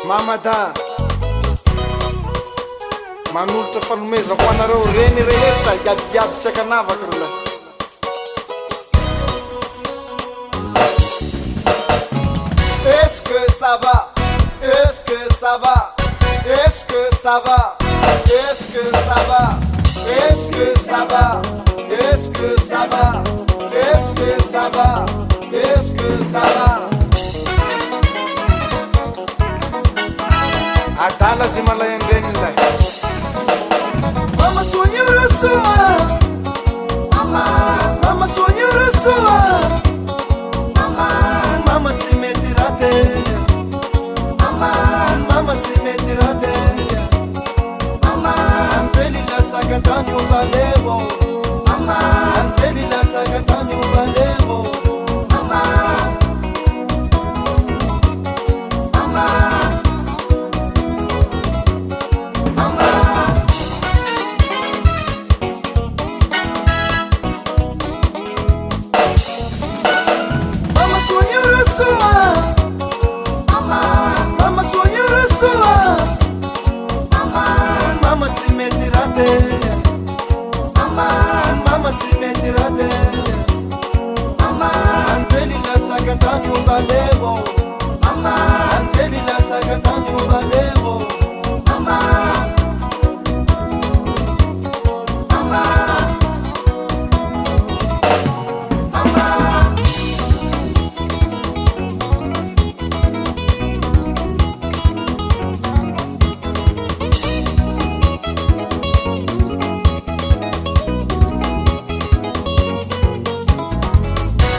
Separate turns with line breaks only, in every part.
Mamada manolotra fanomezako anareo reny rehetra iabiaby tsy akanavaka rola. Est-ce que ça va? Est-ce que ça va? Est-ce que ça va? Est-ce que ça va? Est-ce que ça va? Est-ce que ça va? Est-ce que ça va? Est-ce que ça va? Adala zimala yendenila. Mama sonhou sua. Mama sonhou sua. Mama se metirate. Mama se metirate. Anzeli la tsakatani uvalemo. Anzeli la tsakatani uvalemo. Mama si metirate. Mama si metirate. Anzeli la tsakatani uvalemo. Anzeli la tsakatani uvalemo.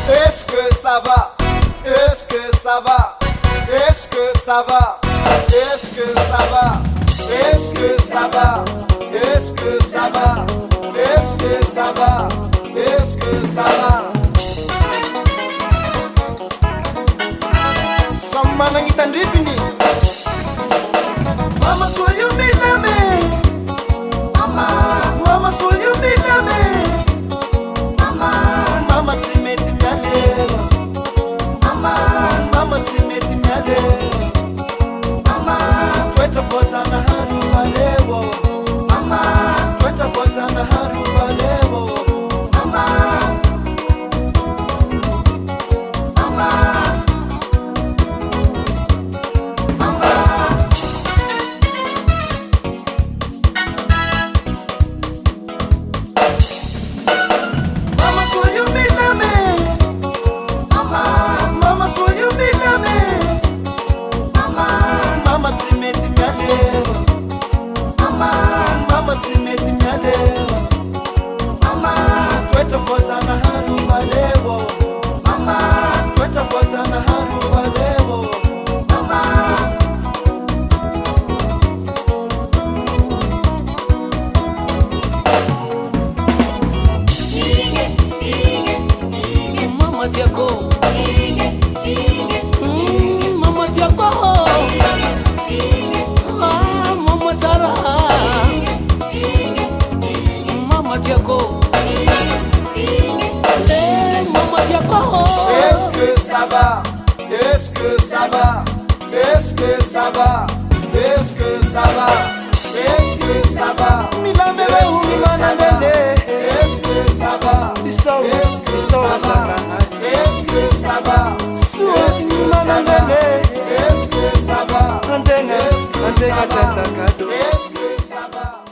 Est-ce que ça va? Est-ce que ça va? Est-ce que ça va? Est-ce que ça va? Est-ce que ça va? Est-ce que ça va? Est-ce que ça va? Est-ce que ça va? Samana ngitandifini. Mama soyu milame. Mama soyu milame. Mama si meti mialero. Mama si meti mialero. Tweta fota na haru valewo. Tweta fota na haru valewo. Mama si meti mialero. Mama si meti mialero. Tweta fota na haru valewo. Tweta fota na haru valewo.
Mama Tiago. Mama Tiago. Mama Tara. Mama Tiago. Mama Tiago.
Est-ce que ça va? Est-ce que ça va? Est-ce que ça va? Est-ce que ça va? Est-ce que ça va? Milame mananele. Est-ce que ça va? Est-ce que ça va? Est-ce que ça va? Est-ce que ça va? Est-ce que ça va? Est-ce que ça va?